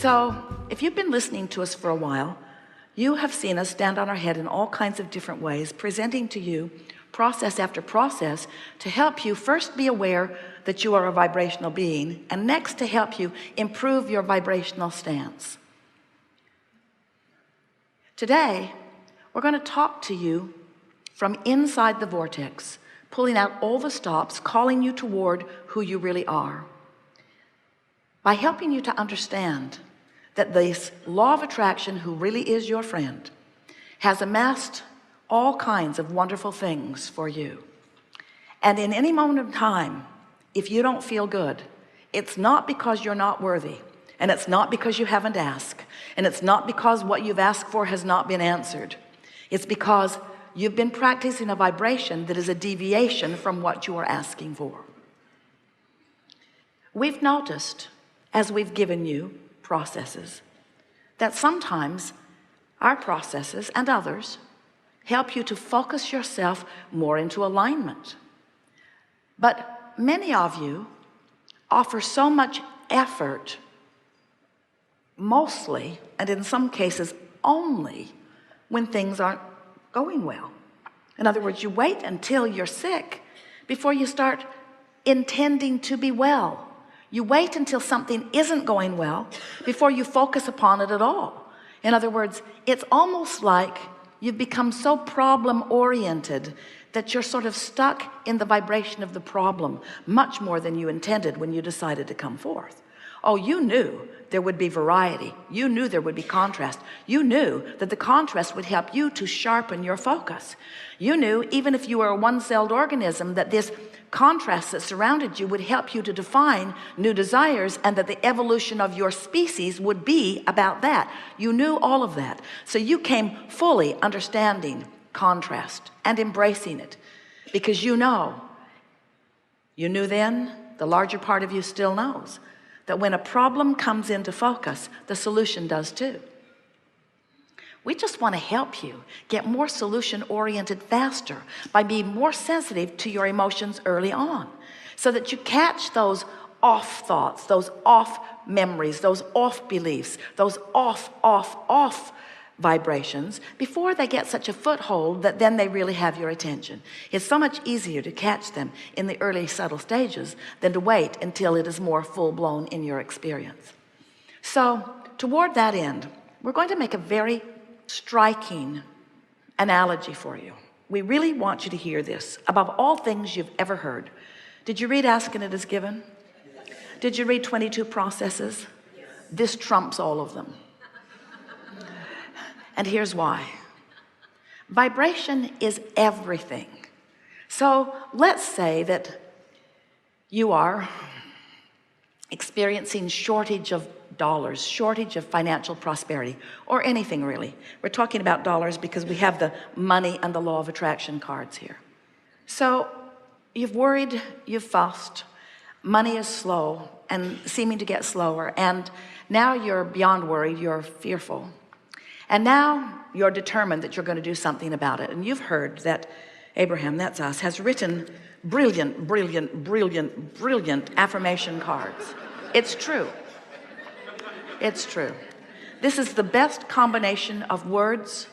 So if you've been listening to us for a while, you have seen us stand on our head in all kinds of different ways, presenting to you process after process to help you first be aware that you are a vibrational being, and next to help you improve your vibrational stance. Today we're going to talk to you from inside the vortex, pulling out all the stops, calling you toward who you really are, by helping you to understand that this law of attraction, who really is your friend, has amassed all kinds of wonderful things for you. And in any moment of time, if you don't feel good, it's not because you're not worthy, and it's not because you haven't asked, and it's not because what you've asked for has not been answered. It's because you've been practicing a vibration that is a deviation from what you are asking for. We've noticed, as we've given you processes, that sometimes our processes and others help you to focus yourself more into alignment. But many of you offer so much effort, mostly, and in some cases only, when things aren't going well. In other words, you wait until you're sick before you start intending to be well. You wait until something isn't going well before you focus upon it at all. In other words, it's almost like you've become so problem-oriented that you're sort of stuck in the vibration of the problem much more than you intended when you decided to come forth. Oh, you knew there would be variety. You knew there would be contrast. You knew that the contrast would help you to sharpen your focus. You knew, even if you were a one-celled organism, that this contrast that surrounded you would help you to define new desires, and that the evolution of your species would be about that. You knew all of that. So you came fully understanding contrast and embracing it, because you knew then, the larger part of you still knows, that when a problem comes into focus, the solution does too. We just want to help you get more solution oriented faster by being more sensitive to your emotions early on, so that you catch those off thoughts, those off memories, those off beliefs, those off vibrations before they get such a foothold that then they really have your attention. It's so much easier to catch them in the early subtle stages than to wait until it is more full-blown in your experience. So toward that end, we're going to make a very striking analogy for you. We really want you to hear this above all things you've ever heard. Did you read Ask and It Is Given? Did you read 22 Processes? This trumps all of them. And here's why. Vibration is everything. So let's say that you are experiencing shortage of dollars, shortage of financial prosperity, or anything really. We're talking about dollars because we have the money and the law of attraction cards here. So you've worried, you've fussed, money is slow and seeming to get slower, and now you're beyond worried, you're fearful. And now you're determined that you're going to do something about it. And you've heard that Abraham, that's us, has written brilliant affirmation cards. It's true. It's true. This is the best combination of words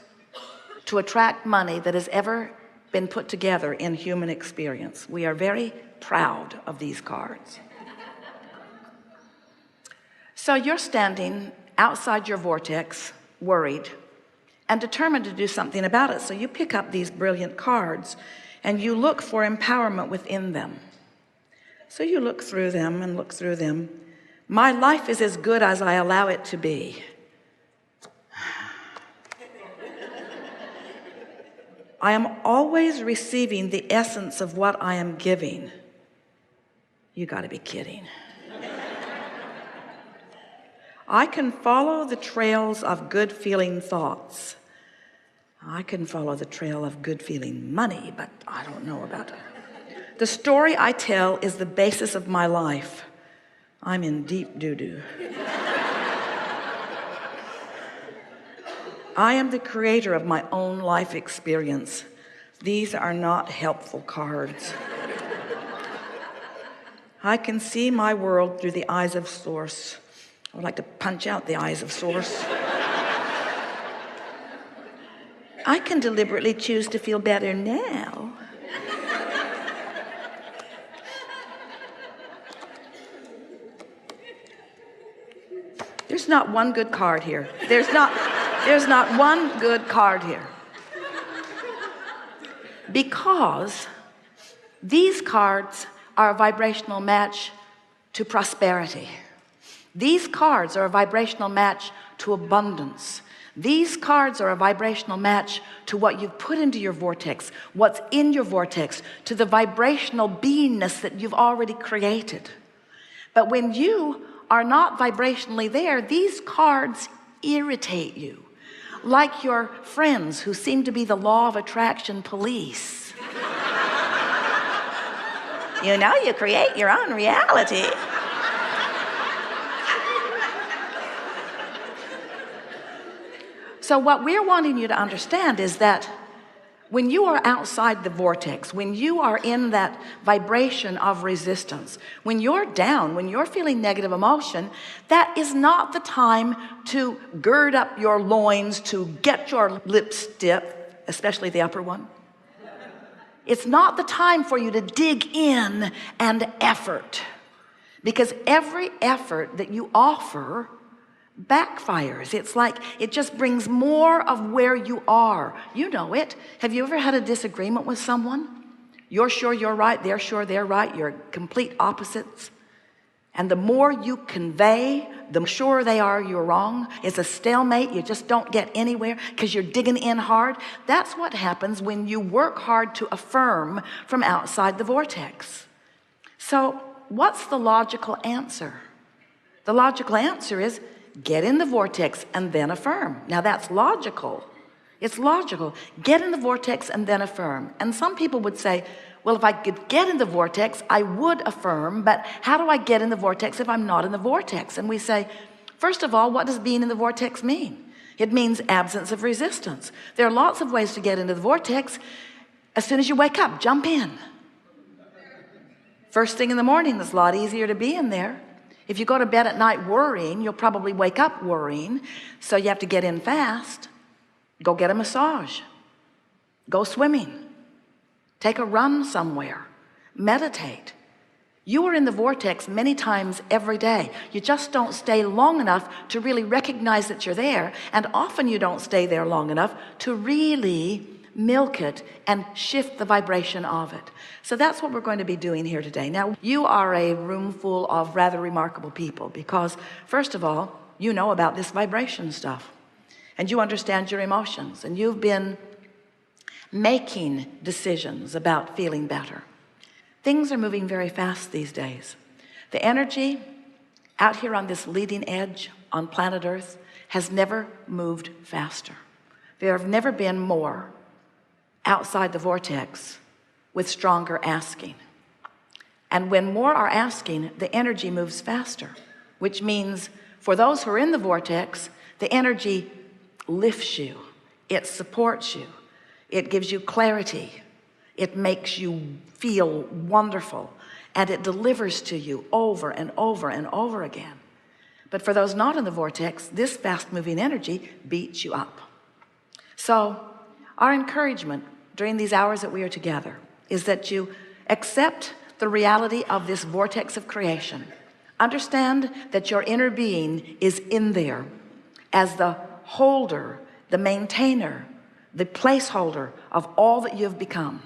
to attract money that has ever been put together in human experience. We are very proud of these cards. So you're standing outside your vortex, worried and determined to do something about it. So you pick up these brilliant cards and you look for empowerment within them. So you look through them and look through them. My life is as good as I allow it to be. I am always receiving the essence of what I am giving. You got to be kidding. I can follow the trails of good feeling thoughts. I can follow the trail of good feeling money, but I don't know about it. The story I tell is the basis of my life. I'm in deep doo-doo. I am the creator of my own life experience. These are not helpful cards. I can see my world through the eyes of Source. I would like to punch out the eyes of source. I can deliberately choose to feel better now. There's not one good card here. There's not one good card here. Because these cards are a vibrational match to prosperity. These cards are a vibrational match to abundance. These cards are a vibrational match to what you've put into your vortex, what's in your vortex, to the vibrational beingness that you've already created. But when you are not vibrationally there, these cards irritate you, like your friends who seem to be the law of attraction police. You know, you create your own reality. So what we're wanting you to understand is that when you are outside the vortex, when you are in that vibration of resistance, when you're down, when you're feeling negative emotion, that is not the time to gird up your loins, to get your lips stiff, especially the upper one. It's not the time for you to dig in and effort, because every effort that you offer backfires. It's like it just brings more of where you are. You know it. Have you ever had a disagreement with someone? You're sure you're right, they're sure they're right, you're complete opposites. And the more you convey, the sure they are you're wrong. It's a stalemate. You just don't get anywhere because you're digging in hard. That's what happens when you work hard to affirm from outside the vortex. So what's the logical answer? The logical answer is get in the vortex and then affirm. Now that's logical. It's logical. Get in the vortex and then affirm. And some people would say, well, if I could get in the vortex, I would affirm, but how do I get in the vortex if I'm not in the vortex? And we say, first of all, what does being in the vortex mean? It means absence of resistance. There are lots of ways to get into the vortex. As soon as you wake up, jump in. First thing in the morning, it's a lot easier to be in there. If you go to bed at night worrying, you'll probably wake up worrying. So you have to get in fast. Go get a massage. Go swimming. Take a run somewhere. Meditate. You are in the vortex many times every day. You just don't stay long enough to really recognize that you're there. And often you don't stay there long enough to really milk it and shift the vibration of it. So that's what we're going to be doing here today. Now, you are a room full of rather remarkable people because, first of all, you know about this vibration stuff and you understand your emotions and you've been making decisions about feeling better. Things are moving very fast these days. The energy out here on this leading edge on planet Earth has never moved faster. There have never been more outside the vortex with stronger asking. And when more are asking, the energy moves faster, which means for those who are in the vortex, the energy lifts you, it supports you, it gives you clarity, it makes you feel wonderful, and it delivers to you over and over and over again. But for those not in the vortex, this fast-moving energy beats you up. So our encouragement during these hours that we are together is that you accept the reality of this vortex of creation. Understand that your inner being is in there as the holder, the maintainer, the placeholder of all that you've become.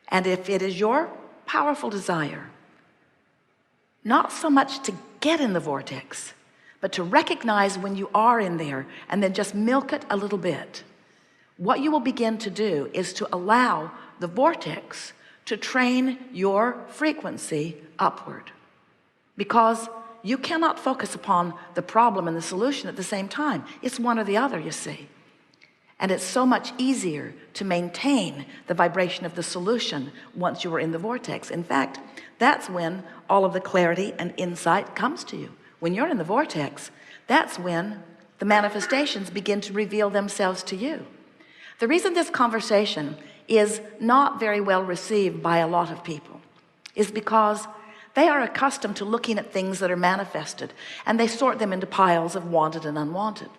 And if it is your powerful desire, not so much to get in the vortex, but to recognize when you are in there and then just milk it a little bit, what you will begin to do is to allow the vortex to train your frequency upward, because you cannot focus upon the problem and the solution at the same time. It's one or the other, you see. And it's so much easier to maintain the vibration of the solution once you are in the vortex. In fact, that's when all of the clarity and insight comes to you. When you're in the vortex, that's when the manifestations begin to reveal themselves to you. The reason this conversation is not very well received by a lot of people is because They are accustomed to looking at things that are manifested, and they sort them into piles of wanted and unwanted.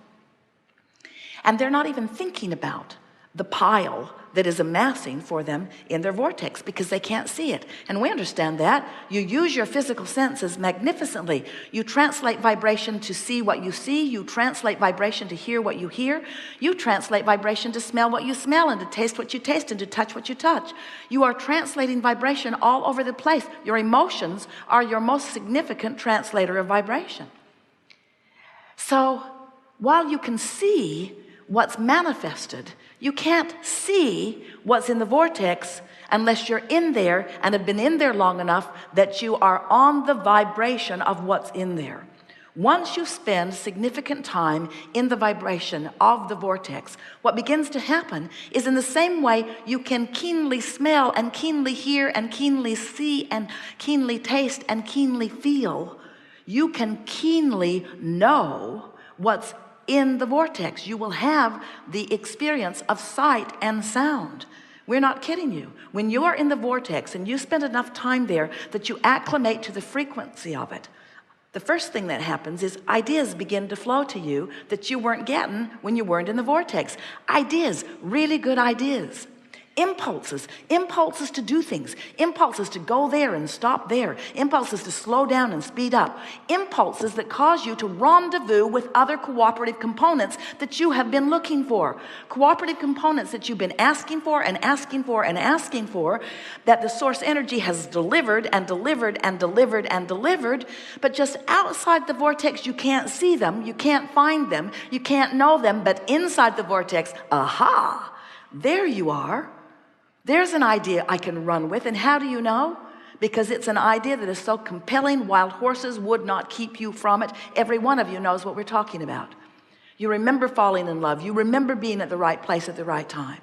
And they're not even thinking about the pile that is amassing for them in their vortex, because they can't see it. And we understand that. You use your physical senses magnificently. You translate vibration to see what you see. You translate vibration to hear what you hear. You translate vibration to smell what you smell, and to taste what you taste, and to touch what you touch. You are translating vibration all over the place. Your emotions are your most significant translator of vibration. So while you can see what's manifested, you can't see what's in the vortex unless you're in there and have been in there long enough that you are on the vibration of what's in there. Once you spend significant time in the vibration of the vortex, what begins to happen is, in the same way you can keenly smell and keenly hear and keenly see and keenly taste and keenly feel, you can keenly know what's in the vortex. You will have the experience of sight and sound. We're not kidding you. When you are in the vortex and you spend enough time there that you acclimate to the frequency of it, the first thing that happens is ideas begin to flow to you that you weren't getting when you weren't in the vortex. Ideas, really good ideas. Impulses to do things, impulses to go there and stop there, impulses to slow down and speed up, impulses that cause you to rendezvous with other cooperative components that you have been looking for, cooperative components that you've been asking for and asking for and asking for, that the source energy has delivered and delivered and delivered and delivered, but just outside the vortex you can't see them, you can't find them, you can't know them, but inside the vortex, aha, there you are. There's an idea I can run with. And how do you know? Because it's an idea that is so compelling, wild horses would not keep you from it. Every one of you knows what we're talking about. You remember falling in love. You remember being at the right place at the right time.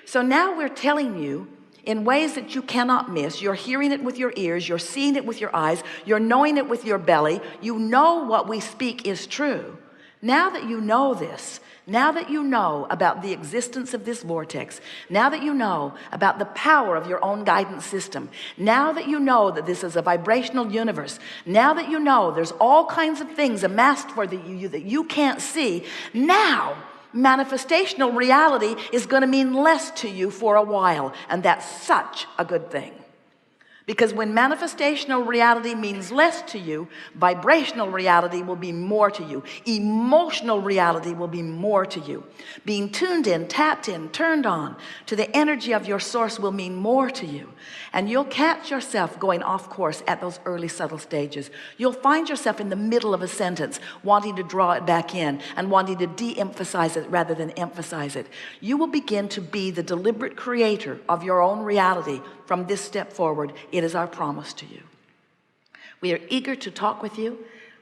So now we're telling you in ways that you cannot miss. You're hearing it with your ears. You're seeing it with your eyes. You're knowing it with your belly. You know what we speak is true. Now that you know this, now that you know about the existence of this vortex, now that you know about the power of your own guidance system, now that you know that this is a vibrational universe, now that you know there's all kinds of things amassed for you that you can't see, now manifestational reality is going to mean less to you for a while, and that's such a good thing. Because when manifestational reality means less to you, vibrational reality will be more to you. Emotional reality will be more to you. Being tuned in, tapped in, turned on to the energy of your source will mean more to you. And you'll catch yourself going off course at those early subtle stages. You'll find yourself in the middle of a sentence wanting to draw it back in and wanting to de-emphasize it rather than emphasize it. You will begin to be the deliberate creator of your own reality from this step forward. It is our promise to you. We are eager to talk with you.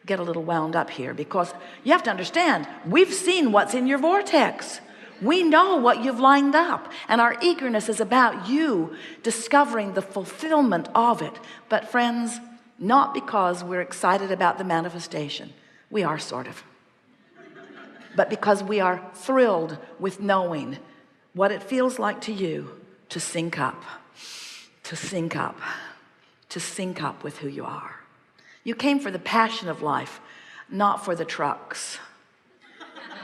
Get a little wound up here because you have to understand, we've seen what's in your vortex. We know what you've lined up, and our eagerness is about you discovering the fulfillment of it. But friends, not because we're excited about the manifestation. We are sort of. But because we are thrilled with knowing what it feels like to you to sync up, to sync up, to sync up with who you are. You came for the passion of life, not for the trucks.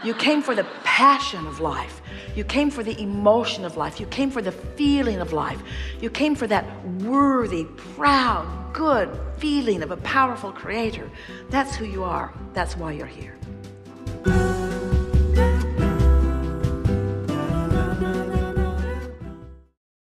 You came for the passion of life. You came for the emotion of life. You came for the feeling of life. You came for that worthy, proud, good feeling of a powerful creator. That's who you are. That's why you're here.